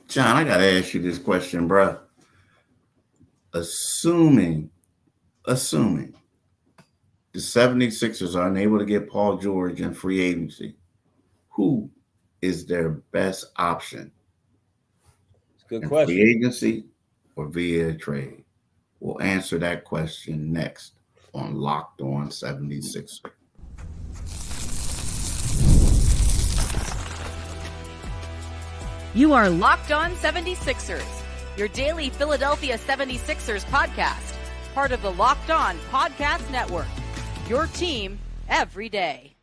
John, I gotta ask you this question, bruh. Assuming the 76ers are unable to get Paul George in free agency, who is their best option It's a good in free question. agency or via trade? We'll answer that question next on Locked On 76ers. You are Locked On 76ers, your daily Philadelphia 76ers podcast, part of the Locked On Podcast Network, your team every day.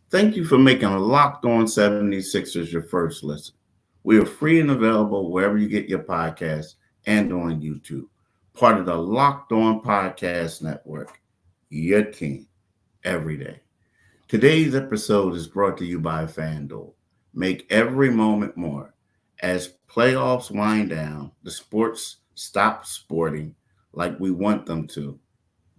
Thank you for making Locked On 76ers your first listen. We are free and available wherever you get your podcasts and on YouTube. Part of the Locked On Podcast Network, your team every day. Today's episode is brought to you by FanDuel. Make every moment more. As playoffs wind down, the sports stop sporting like we want them to.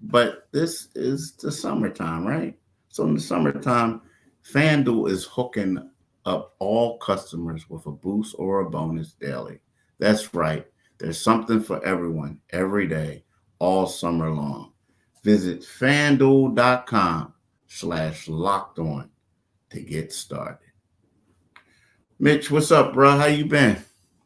But this is the summertime, right? So in the summertime, FanDuel is hooking up all customers with a boost or a bonus daily. That's right. There's something for everyone every day, all summer long. Visit fanduel.com/locked on to get started. Mitch, what's up, bro? How you been?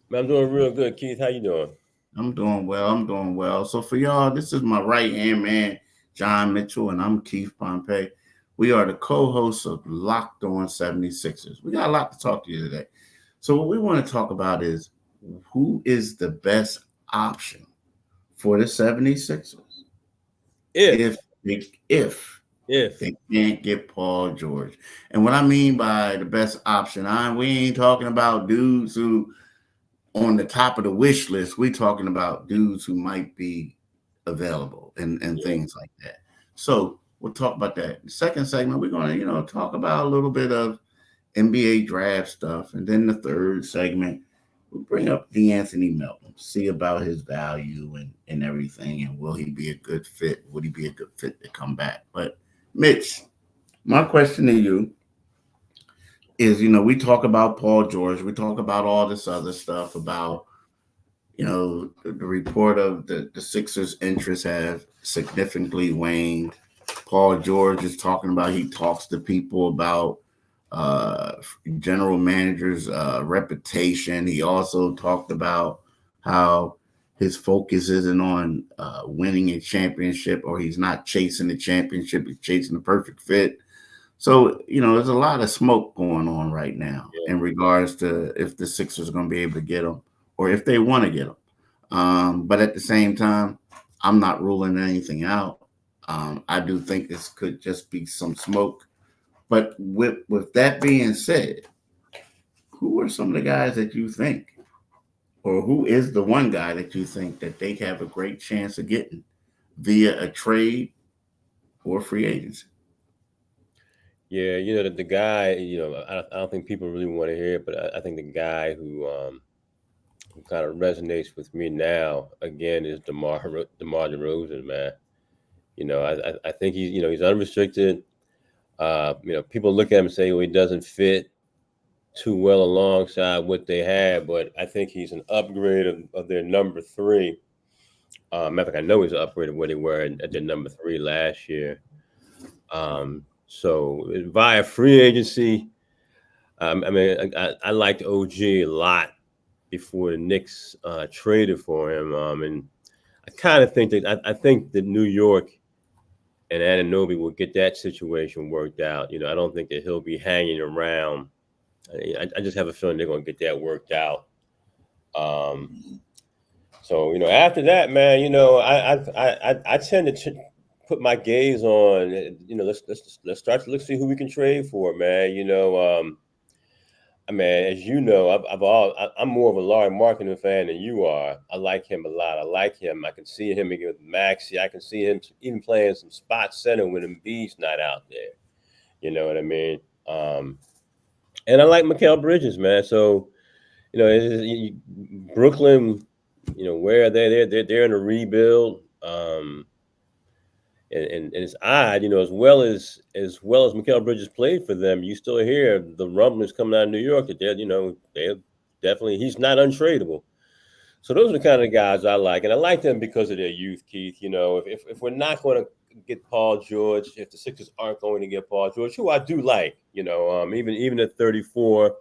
Man, I'm doing real good, Keith. How you doing? I'm doing well. I'm doing well. So for y'all, this is my right hand man, John Mitchell, and I'm Keith Pompey. We are the co-hosts of Locked On 76ers. We got a lot to talk to you today. So what we want to talk about is who is the best option for the 76ers If, if if, they can't get Paul George. And what I mean by the best option, we ain't talking about dudes who on the top of the wish list. We're talking about dudes who might be available and yeah. things like that. So we'll talk about that. The second segment, we're going to, talk about a little bit of NBA draft stuff. And then the third segment, we'll bring up DeAnthony Melton, see about his value and everything. And will he be a good fit? Would he be a good fit to come back? But Mitch, my question to you is, we talk about Paul George, we talk about all this other stuff about, the report of the Sixers' interest have significantly waned. Paul George is talking about, he talks to people about general manager's reputation. He also talked about how his focus isn't on winning a championship, or he's not chasing the championship, he's chasing the perfect fit. So, there's a lot of smoke going on right now in regards to if the Sixers are going to be able to get him or if they want to get him. But at the same time, I'm not ruling anything out. I do think this could just be some smoke. But with that being said, who are some of the guys that you think, or who is the one guy that you think that they have a great chance of getting via a trade or free agency? Yeah, the guy, I don't think people really want to hear it, but I think the guy who kind of resonates with me now again is DeMar DeRozan, man. I think he's unrestricted. People look at him and say, well, he doesn't fit too well alongside what they have, but I think he's an upgrade of their number three. Matter of fact, I know he's an upgrade of where they were at their number three last year. So via free agency, I liked OG a lot before the Knicks traded for him, and I kind of think that I think that New York and Anunoby will get that situation worked out. I don't think that he'll be hanging around. I just have a feeling they're going to get that worked out. So after that, man, I tend to put my gaze on. Let's start to see who we can trade for, man. I mean, as you know, I'm more of a Larry Marketing fan than you are. I like him a lot. I like him. I can see him again with Maxey. I can see him even playing some spot center when Embiid's not out there. You know what I mean? And I like Mikal Bridges, man. So, Brooklyn, where are they? They're in a rebuild. And it's odd, as Mikal Bridges played for them, you still hear the rumblings coming out of New York that they're definitely he's not untradeable. So those are the kind of guys I like, and I like them because of their youth, Keith. You know, if we're not going to get Paul George, if the Sixers aren't going to get Paul George, who I do like, you know, even at 34,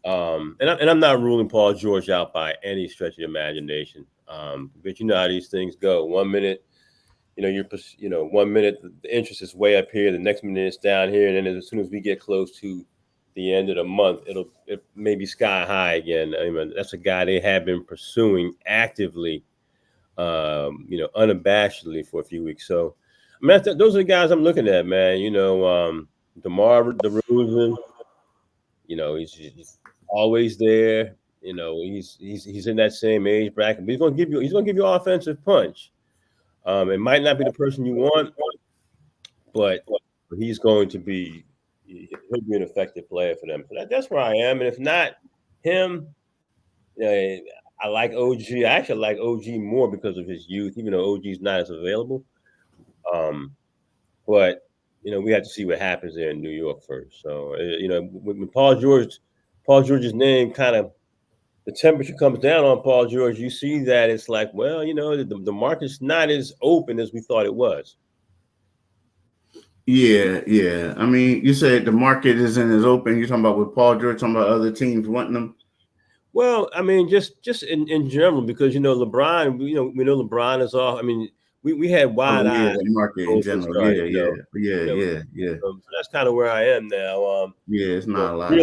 and I'm not ruling Paul George out by any stretch of the imagination, but you know how these things go. 1 minute, you know, 1 minute the interest is way up here, the next minute it's down here, and then as soon as we get close to the end of the month, it may be sky high again. I mean, that's a guy they have been pursuing actively, you know, unabashedly for a few weeks. So, I mean, those are the guys I'm looking at, man. You know, DeMar DeRozan, you know, he's always there. You know, he's in that same age bracket, but he's gonna give you offensive punch. It might not be the person you want, but he's going to be. He'll be an effective player for them. So that's where I am. And if not him, I like OG. I actually like OG more because of his youth, even though OG's not as available. But you know, we have to see what happens there in New York first. So you know, when Paul George's name kind of the temperature comes down on Paul George, you see that it's like, well, you know, the market's not as open as we thought it was. Yeah. I mean, you said the market isn't as open. You're talking about with Paul George, talking about other teams wanting them. Well, I mean, just in general, because you know LeBron, we know LeBron is off. I mean, we had wide eyes. The market in general. Yeah. So that's kind of where I am now. It's not a lot.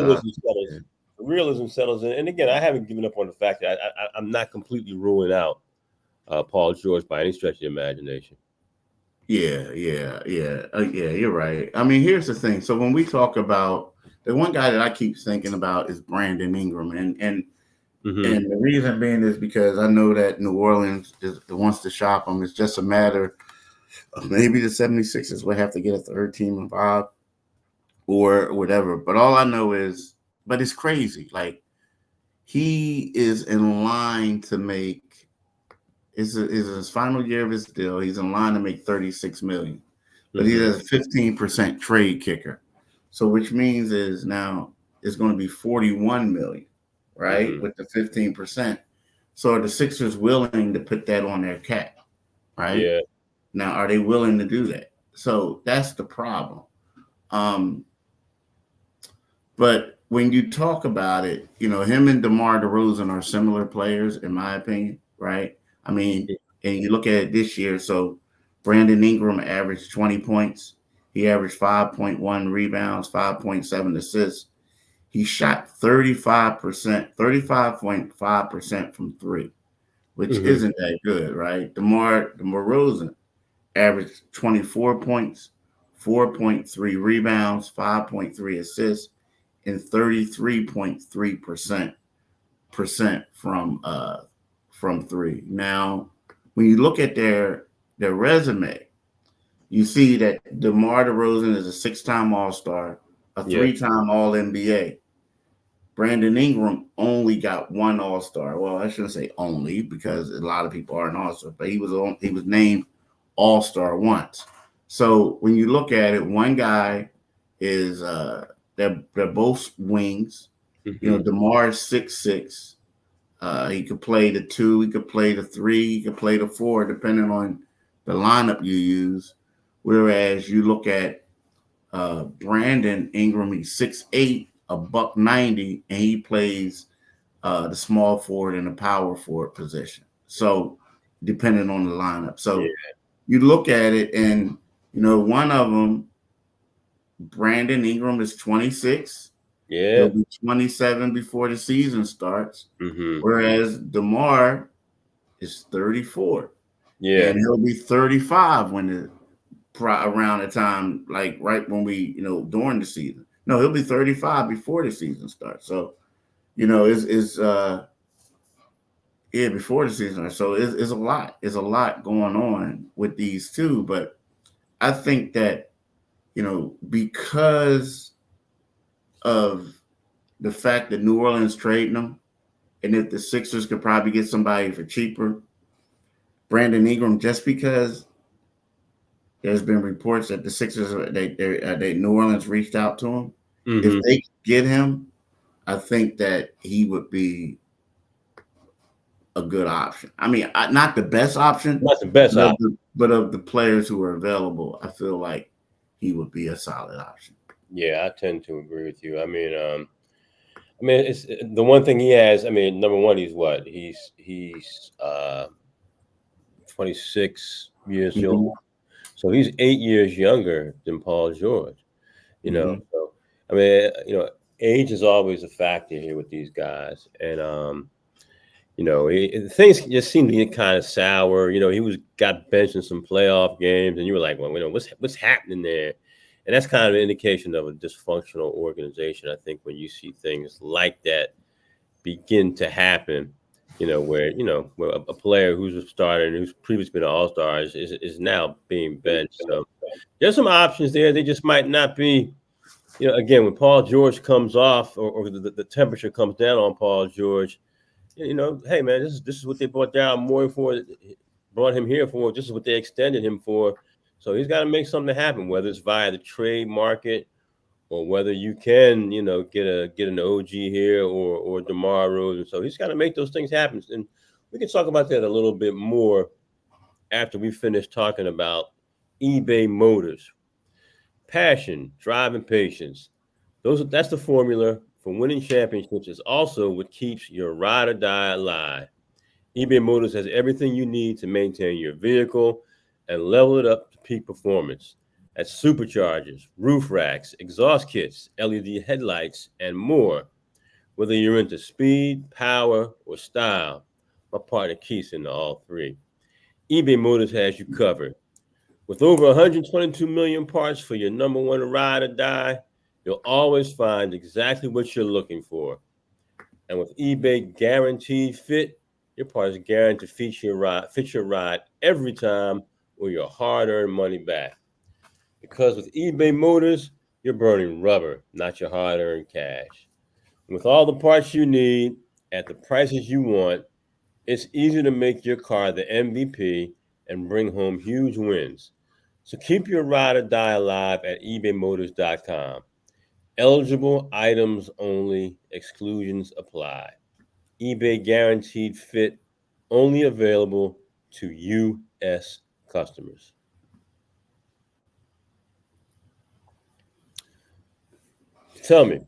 Realism settles in, and again, I haven't given up on the fact that I'm not completely ruling out Paul George by any stretch of the imagination. Yeah. You're right. I mean, here's the thing. So when we talk about the one guy that I keep thinking about is Brandon Ingram, and the reason being is because I know that New Orleans wants to shop him. It's just a matter of maybe the 76ers will have to get a third team involved or whatever. But all I know is, but it's crazy. Like he is in line to make. Is his final year of his deal. He's in line to make $36 million, but he has a 15% trade kicker. So which means is now it's going to be $41 million, right? With the 15%. So are the Sixers willing to put that on their cap, right? Yeah. Now, are they willing to do that? So that's the problem. But when you talk about it, you know, him and DeMar DeRozan are similar players, in my opinion, right? I mean, and you look at it this year, so Brandon Ingram averaged 20 points. He averaged 5.1 rebounds, 5.7 assists. He shot 35.5% from three, which isn't that good, right? DeMar DeRozan averaged 24 points, 4.3 rebounds, 5.3 assists, and 33.3% from three. Now, when you look at their resume, you see that DeMar DeRozan is a 6-time All-Star, a 3-time All-NBA. Brandon Ingram only got one All-Star. Well, I shouldn't say only because a lot of people aren't All-Star, but he was named All-Star once. So when you look at it, one guy is they're both wings. You know, DeMar is 6'6". He could play the 2, he could play the 3, he could play the 4, depending on the lineup you use. Whereas you look at Brandon Ingram, he's 6'8", $190, and he plays the small forward and the power forward position. So depending on the lineup. So you look at it, and you know, one of them, Brandon Ingram, is 26. Yeah. He'll be 27 before the season starts. Whereas DeMar is 34. Yeah. And he'll be 35 around the time, like right when we, you know, during the season. No, he'll be 35 before the season starts. So, you know, before the season starts. So it's a lot. It's a lot going on with these two. But I think that, you know, because of the fact that New Orleans trading them, and if the Sixers could probably get somebody for cheaper, Brandon Ingram, just because there's been reports that the Sixers, New Orleans reached out to him. If they get him, I think that he would be a good option. I mean, not the best option, Not the best option, but of the players who are available, I feel like he would be a solid option. Yeah, I tend to agree with you. I mean, it's the one thing he has. I mean, number one, he's what? He's 26 years old, so he's 8 years younger than Paul George. You know, so I mean, age is always a factor here with these guys, and things just seem to get kind of sour. He got benched in some playoff games, and you were like, well, what's happening there? And that's kind of an indication of a dysfunctional organization. I think when you see things like that begin to happen, where a player who's a starter and who's previously been an all-star is now being benched. So there's some options there. They just might not be, again, when Paul George comes off or the temperature comes down on Paul George, hey man, this is what they brought down Moore for, brought him here for. This is what they extended him for. So he's got to make something happen, whether it's via the trade market or whether you can, get an OG here or DeMar Rose. And so he's got to make those things happen. And we can talk about that a little bit more after we finish talking about eBay Motors. Passion, drive, and patience. That's the formula for winning championships. It's also what keeps your ride or die alive. eBay Motors has everything you need to maintain your vehicle and level it up to peak performance. That's superchargers, roof racks, exhaust kits, LED headlights, and more. Whether you're into speed, power, or style, my partner Keith's into all three. eBay Motors has you covered. With over 122 million parts for your number one ride or die, you'll always find exactly what you're looking for. And with eBay Guaranteed Fit, your part is guaranteed to fit your ride every time, or your hard-earned money back. Because with eBay Motors, you're burning rubber, not your hard-earned cash. And with all the parts you need at the prices you want, it's easy to make your car the MVP and bring home huge wins. So keep your ride or die alive at ebaymotors.com. Eligible items only, exclusions apply. eBay Guaranteed Fit, only available to U.S. customers. Tell me,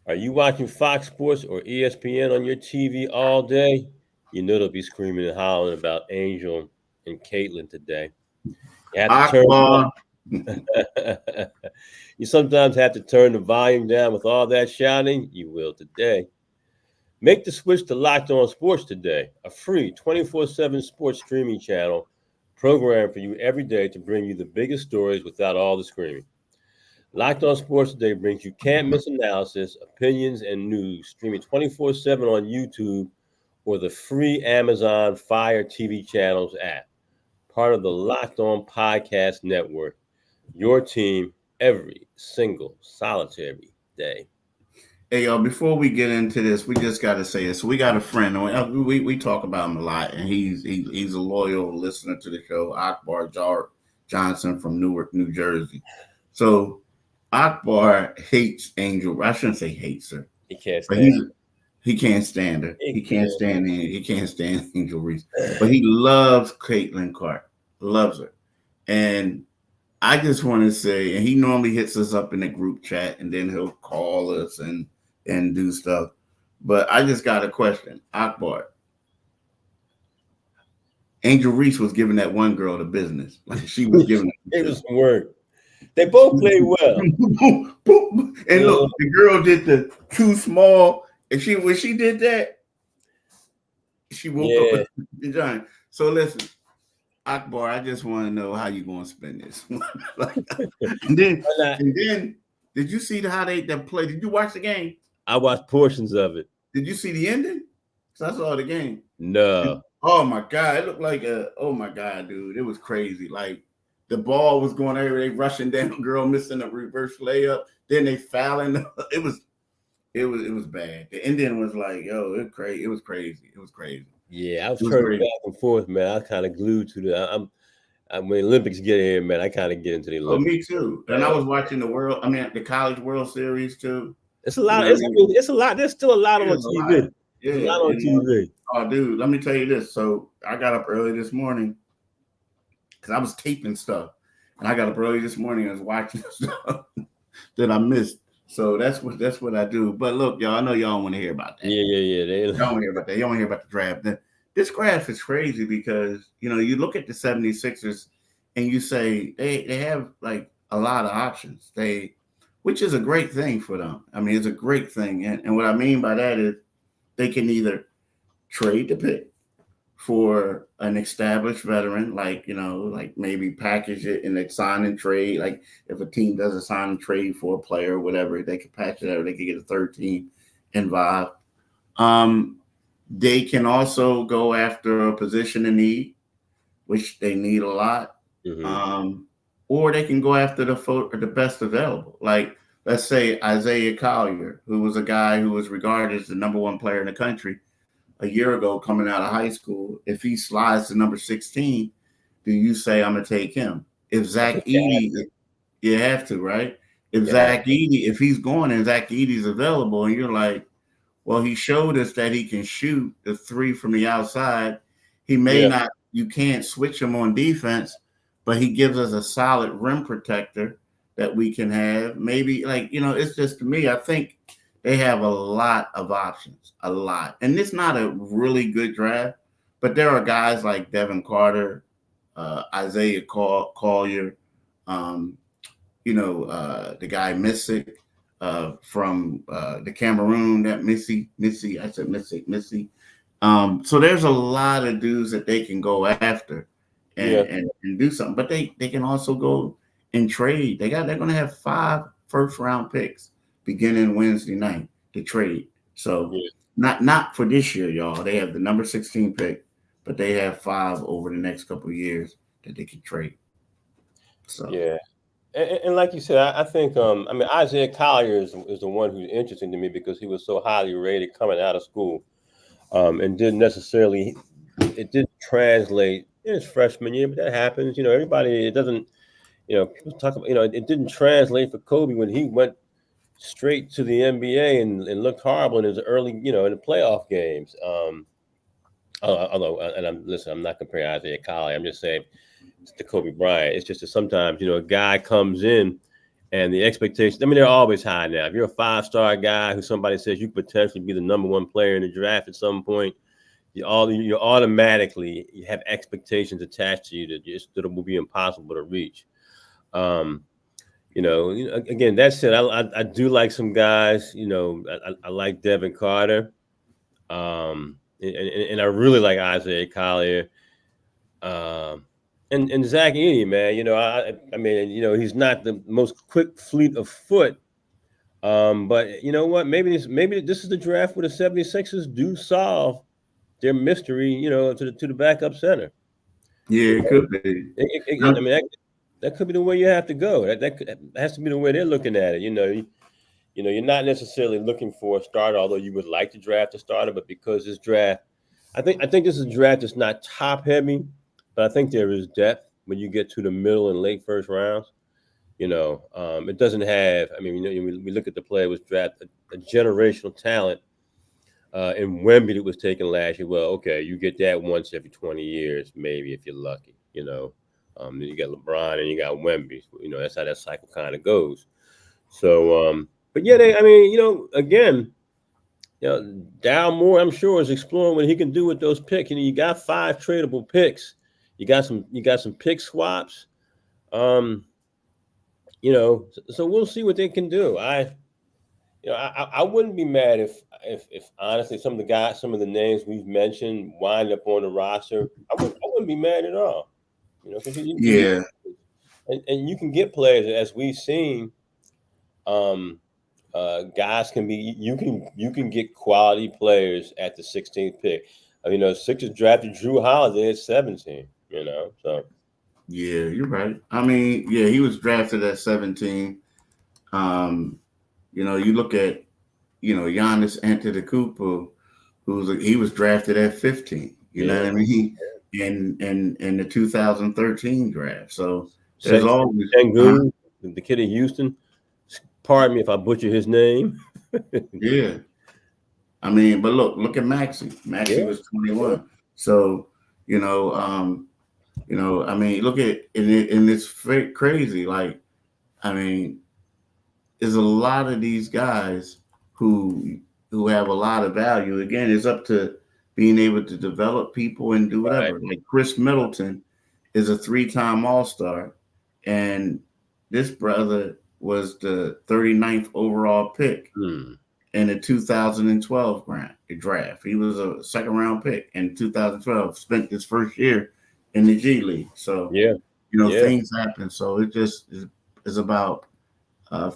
are you watching Fox Sports or ESPN on your TV all day? You know they'll be screaming and hollering about Angel and Caitlin today. You have to you sometimes have to turn the volume down with all that shouting. You will today. Make the switch to Locked On Sports today, a free 24/7 sports streaming channel programmed for you every day to bring you the biggest stories without all the screaming. Locked On Sports Today brings you can't-miss analysis, opinions, and news, streaming 24/7 on YouTube or the free Amazon Fire TV channels app. Part of the Locked On Podcast Network. Your team every single solitary day. Hey, y'all, before we get into this, we just got to say this. We got a friend. We talk about him a lot, and he's a loyal listener to the show, Akbar Johnson from Newark, New Jersey. So Akbar hates Angel. I shouldn't say hates her. He can't stand her. He can't stand her. He can't stand Angel Reese. But he loves Caitlin Clark. Loves her. And I just want to say, and he normally hits us up in the group chat, and then he'll call us and do stuff. But I just got a question. Akbar. Angel Reese was giving that one girl the business. Like she was giving it was some work. They both played well. And look, the girl did the too small. And when she did that, she woke up with the giant. So listen, Akbar, I just want to know how you gonna spend this. and then, did you see how they play? Did you watch the game? I watched portions of it. Did you see the ending? Because I saw the game. No. Oh my God, it looked like oh my God, dude, it was crazy. Like the ball was going everywhere. They rushing down, girl missing a reverse layup. Then they fouling. It was bad. The ending was like, yo, it was crazy. Yeah, I was turning back and forth, man. I was kind of glued to the. When the Olympics get here, man, I kind of get into the Olympics. Oh, me too. And I was watching the College World Series too. It's a lot. You know what I mean? It's a lot. There's still a lot on It's a TV. lot. There's a Yeah, lot on TV. Oh, dude, let me tell you this. So I got up early this morning because I was taping stuff, and I got up early this morning and was watching stuff that I missed. So that's what I do. But look, y'all, I know y'all want to hear about that. Yeah. Y'all want to hear about that. Y'all want to hear about the draft. This graph is crazy because you look at the 76ers and you say they have like a lot of options. Which is a great thing for them. I mean, it's a great thing. And what I mean by that is they can either trade the pick for an established veteran, like maybe package it in a sign and trade. Like if a team does a sign and trade for a player or whatever, they could patch it out. They could get a third team involved. They can also go after a position in need, which they need a lot. Mm-hmm. Or they can go after the best available. Like let's say Isaiah Collier, who was a guy who was regarded as the number one player in the country a year ago coming out of high school. If he slides to number 16, do you say I'm gonna take him? If Zach Edey, you have to, right? If Zach Edey, if he's going and Zach Edey's available, and you're like, well, he showed us that he can shoot the three from the outside. He may not, you can't switch him on defense, but he gives us a solid rim protector that we can have. Maybe it's just, to me, I think they have a lot of options, a lot. And it's not a really good draft, but there are guys like Devin Carter, Isaiah Collier, the guy Missy from the Cameroon, that Missy. So there's a lot of dudes that they can go after and do something. But they can also go and trade. They're going to have 5 first-round picks beginning Wednesday night to trade. So not for this year, y'all. They have the number 16 pick, but they have 5 over the next couple of years that they can trade. So and like you said, I think Isaiah Collier is the one who's interesting to me because he was so highly rated coming out of school, and it didn't translate in his freshman year, but that happens. Everybody, it doesn't. People talk about it didn't translate for Kobe when he went straight to the NBA and looked horrible in his early, in the playoff games. Although, and I'm not comparing Isaiah Collier. I'm just saying to Kobe Bryant. It's just that sometimes, a guy comes in and the expectations, they're always high now. If you're a 5-star guy who somebody says you could potentially be the number 1 player in the draft at some point, you automatically have expectations attached to you that it will be impossible to reach. Again, that said, I do like some guys. I like Devin Carter, and I really like Isaiah Collier, and Zach Edey, man. I mean, he's not the most quick fleet of foot, but you know what? Maybe this is the draft where the 76ers do solve their mystery, to the backup center. Yeah, it could be. That could be the way you have to go. That has to be the way they're looking at it. You're not necessarily looking for a starter, although you would like to draft a starter. But because this draft, I think this is a draft that's not top heavy, but I think there is depth when you get to the middle and late first rounds. It doesn't have. I mean, we look at the player was drafted a generational talent in Wemby that was taken last year. Well, okay, you get that once every 20 years, maybe if you're lucky. Then you got LeBron and you got Wemby. That's how that cycle kind of goes. So, but yeah, again, Daryl Moore, I'm sure, is exploring what he can do with those picks. You got 5 tradable picks. You got some pick swaps. So we'll see what they can do. I wouldn't be mad if honestly some of the names we've mentioned wind up on the roster. I wouldn't be mad at all. And you can get players, as we've seen. Guys can be. You can get quality players at the 16th pick. Sixers drafted Drew Holiday at 17. So. Yeah, you're right. I mean, yeah, he was drafted at 17. You look at, Giannis Antetokounmpo, he was drafted at 15. You know what I mean? In the 2013 draft. So there's always Sengun, the kid in Houston. Pardon me if I butcher his name. Yeah. I mean, but look at Maxie. Maxie Yeah, was yeah, 21. So, I mean, look at and it's crazy. Like, I mean, there's a lot of these guys who who have a lot of value. Again, it's up to being able to develop people and do right. whatever. Like Chris Middleton is a 3-time All-Star, and this brother was the 39th overall pick Hmm. in the 2012 draft. He was a second round pick in 2012. Spent his first year in the G League. So Yeah, yeah, things happen. So it just is about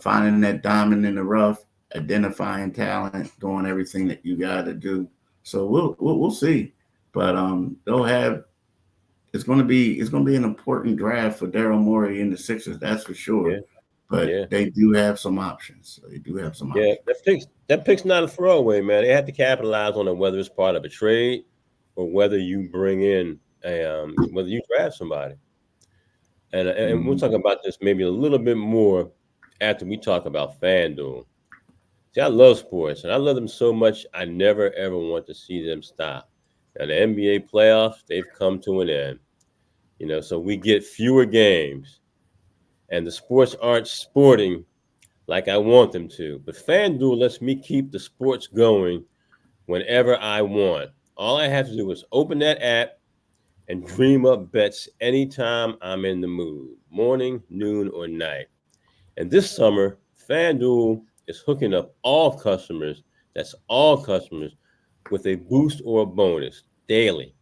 finding that diamond in the rough, identifying talent, doing everything that you got to do. So we'll see, but they'll have. It's going to be an important draft for Daryl Morey and the Sixers, that's for sure. yeah, But yeah, they do have some options. They do have some yeah. options. That pick's not a throwaway, man. They have to capitalize on it, whether it's part of a trade or whether you bring in whether you draft somebody. And we'll Mhm. talk about this maybe a little bit more after we talk about FanDuel. See, I love sports, and I love them so much. I never ever want to see them stop. Now the NBA playoffs, they've come to an end. So we get fewer games, and the sports aren't sporting like I want them to. But FanDuel lets me keep the sports going whenever I want. All I have to do is open that app and dream up bets anytime I'm in the mood, morning, noon, or night. And this summer, FanDuel is hooking up all customers, that's all customers, with a boost or a bonus daily.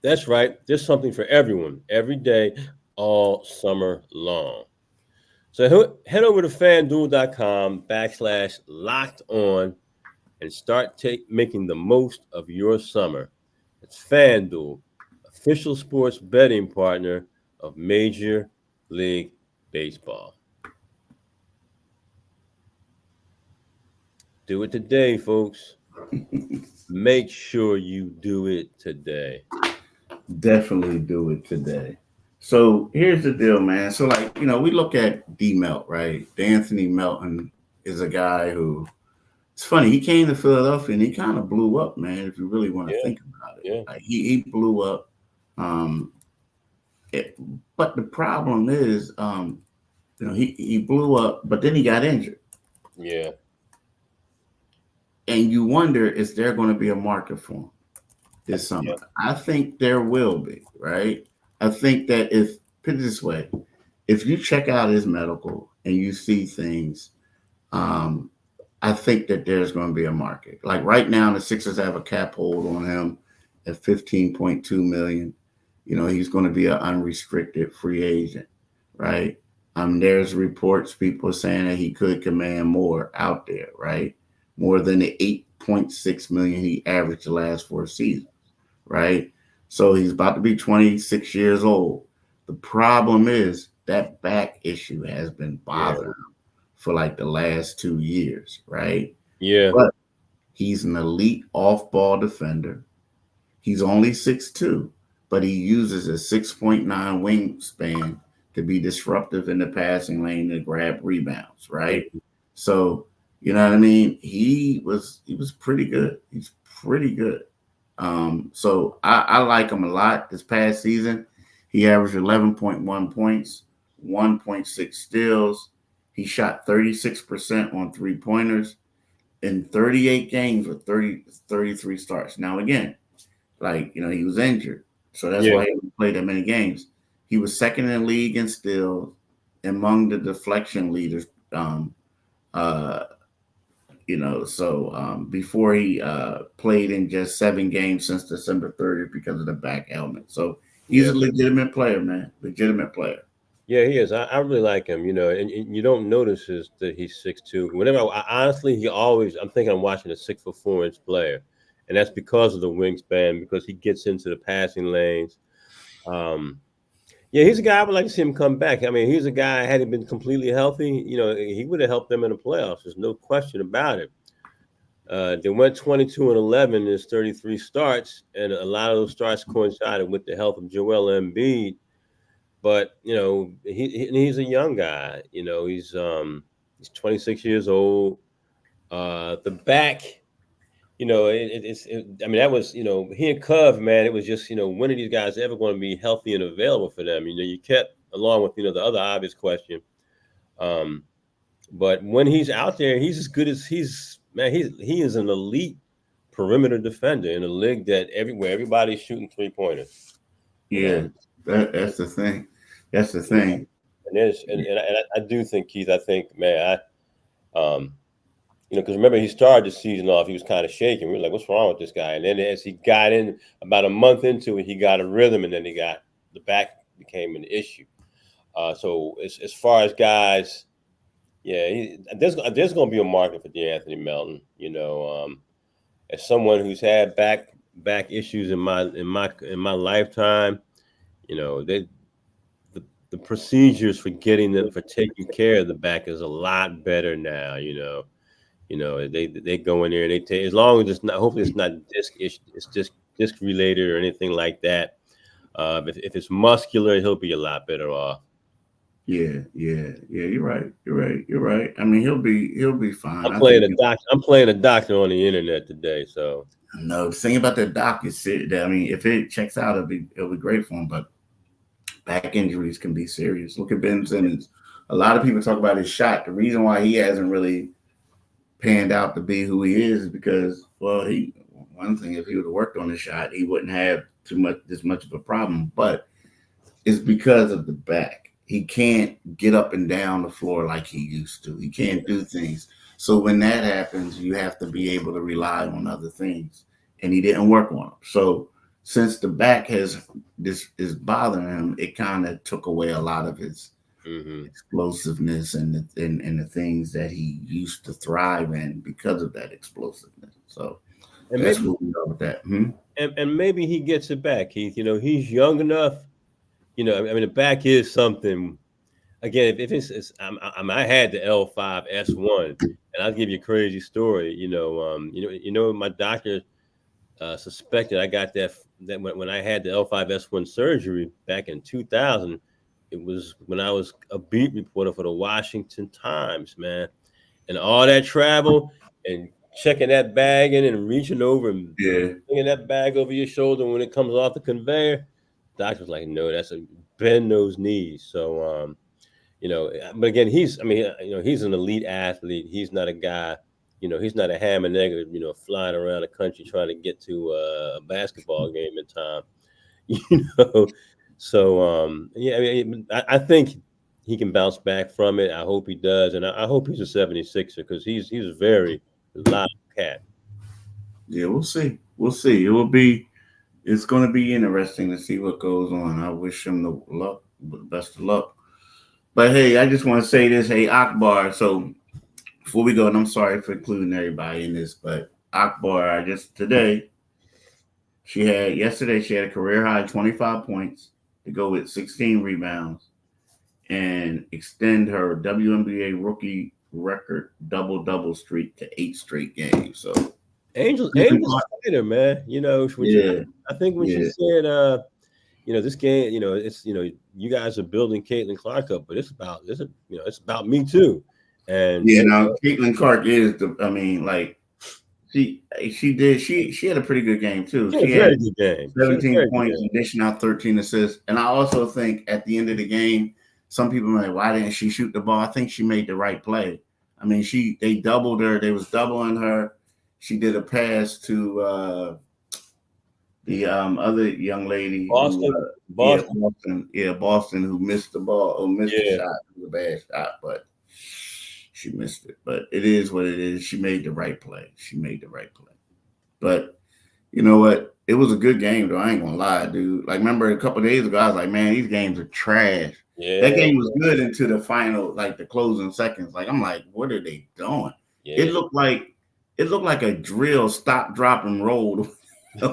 That's right, there's something for everyone, every day, all summer long. So head over to fanduel.com/locked on and start making the most of your summer. It's FanDuel, official sports betting partner of Major League Baseball. Do it today, folks. Make sure you do it today. Definitely do it today. So here's the deal, man. So like, we look at D Melt, right? DeAnthony Melton is a guy who it's funny, he came to Philadelphia and he kind of blew up, man, if you really want to Yeah, think about it. yeah, Like he blew up. Um but the problem is he blew up, but then he got injured. yeah, And you wonder, is there going to be a market for him this yeah, summer? I think there will be, right? I think that if put it this way, if you check out his medical and you see things, um, I think that there's going to be a market. Like right now, the Sixers have a cap hold on him at 15.2 million. He's going to be an unrestricted free agent, right? There's reports people saying that he could command more out there, right? More than the 8.6 million he averaged the last 4 seasons, right? So he's about to be 26 years old. The problem is that back issue has been yeah, bothering him for like the last 2 years, right? yeah, But he's an elite off-ball defender. He's only 6'2", but he uses a 6.9 wingspan to be disruptive in the passing lane to grab rebounds, right? mhm, So, you know what I mean? He was pretty good. He's pretty good. So I like him a lot. This past season, he averaged 11.1 points, 1.6 steals. He shot 36% on 3-pointers in 38 games with 33 starts. Now, again, like, he was injured. So that's yeah, why he didn't play that many games. He was second in the league in steals, among the deflection leaders. Um, uh, before he played in just 7 games since December 30th because of the back ailment. So he's yeah. a legitimate player, man. Legitimate player. Yeah, he is. I really like him, and you don't notice that he's 6'2". Whenever honestly, I'm thinking I'm watching a 6'4" player, and that's because of the wingspan, because he gets into the passing lanes. Um, yeah, he's a guy I would like to see him come back. I mean, he's a guy, had he been completely healthy, he would have helped them in the playoffs. There's no question about it. They went 22-11 in his 33 starts, and a lot of those starts coincided with the health of Joel Embiid. But he's a young guy. He's 26 years old. The back, I mean, that was, he and Cove, man, it was just, when are these guys ever going to be healthy and available for them? You kept along with, the other obvious question. But when he's out there, he's as good as he is an elite perimeter defender in a league that everybody's shooting 3-pointers. Yeah, that's the thing. That's the thing. And I do think, Keith, man, because remember, he started the season off, he was kind of shaking. We were like, what's wrong with this guy? And then as he got in, about a month into it, he got a rhythm, and then the back became an issue. So as far as guys, yeah, there's going to be a market for DeAnthony Melton. As someone who's had back issues in my lifetime, the procedures for taking care of the back is a lot better now. They go in there and they take, as long as it's not, hopefully it's not disc issue, it's just disc related or anything like that. If it's muscular, he'll be a lot better off. Yeah. You're right. I mean, he'll be fine. I'm playing a doctor on the internet today, so. No, the thing about that doc is that, I mean, if it checks out, it'll be great for him. But back injuries can be serious. Look at Ben Simmons. A lot of people talk about his shot. The reason why he hasn't really panned out to be who he is because, well, one thing, if he would have worked on his shot, he wouldn't have this much of a problem. But it's because of the back. He can't get up and down the floor like he used to. He can't do things. So when that happens, you have to be able to rely on other things. And he didn't work on them. So since the back is bothering him, it kind of took away a lot of his explosiveness and the things that he used to thrive in because of that explosiveness. So that's what we know with that. And maybe he gets it back, Keith. He's young enough. I mean, the back is something. Again, if I had the L5S1, and I'll give you a crazy story. My doctor suspected I got that when I had the L5S1 surgery back in 2000. It was when I was a beat reporter for the Washington Times, man, and all that travel and checking that bag in and reaching over and bringing that bag over your shoulder when it comes off the conveyor. Doctor was like, no, that's a bend those knees. So, but again, he's an elite athlete. He's not a guy, he's not a ham and egg, flying around the country trying to get to a basketball game in time, So, I think he can bounce back from it. I hope he does. And I hope he's a 76er because he's a very live cat. Yeah, we'll see. It's going to be interesting to see what goes on. I wish him the best of luck. But hey, I just want to say this. Hey, Akbar. So before we go, and I'm sorry for including everybody in this, but Akbar, yesterday she had a career high 25 points to go with 16 rebounds and extend her WNBA rookie record double streak to 8 straight games. So Angel's fighter, man. I think when she said, this game, it's you guys are building Caitlin Clark up, but it's about me too. And Caitlin Clark is she had a pretty good game too. She had a good game. 17 points, dishing out 13 assists. And I also think at the end of the game, some people are like, why didn't she shoot the ball? I think she made the right play. I mean, they doubled her. They was doubling her. She did a pass to the other young lady, Boston, who missed the ball, the shot. It was a bad shot, but she missed it. But it is what it is. She made the right play. But you know what? It was a good game, though. I ain't gonna lie, dude. Like, remember a couple of days ago, I was like, man, these games are trash. Yeah. That game was good into the final, like the closing seconds. Like, I'm like, what are they doing? Yeah. It looked like a drill, stop, drop, and roll.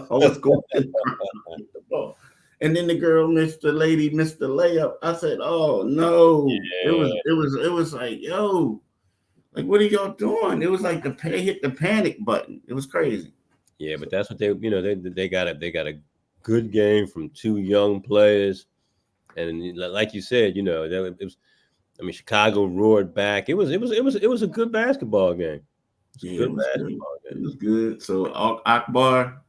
Always going to the ball. And then the girl missed the layup. I said, oh no. Yeah. It was like, yo, like, what are y'all doing? It was like hit the panic button. It was crazy. Yeah, but that's what they got a good game from 2 young players. And like you said, it was, Chicago roared back. It was a good basketball game. Yeah, Good it was good. basketball It game. was good. So Akbar,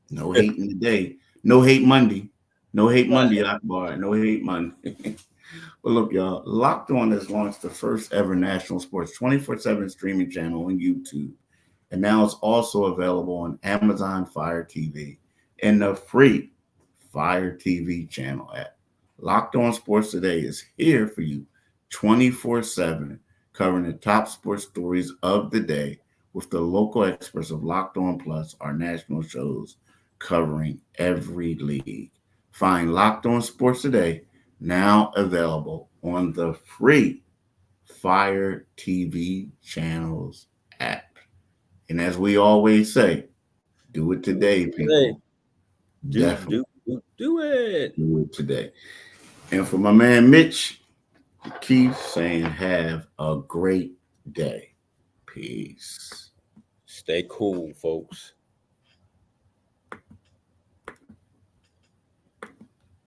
no hating today. No hate Monday. No hate Monday, Akbar. No hate Monday. But look, y'all, Locked On has launched the first ever national sports 24/7 streaming channel on YouTube. And now it's also available on Amazon Fire TV and the free Fire TV channel app. Locked On Sports Today is here for you 24/7, covering the top sports stories of the day with the local experts of Locked On Plus, our national shows covering every league. Find Locked On Sports Today now available on the free Fire TV channels app. And as we always say, do it today, people. Definitely Do it. do it today. And for my man Mitch, keep saying have a great day. Peace. Stay cool, folks.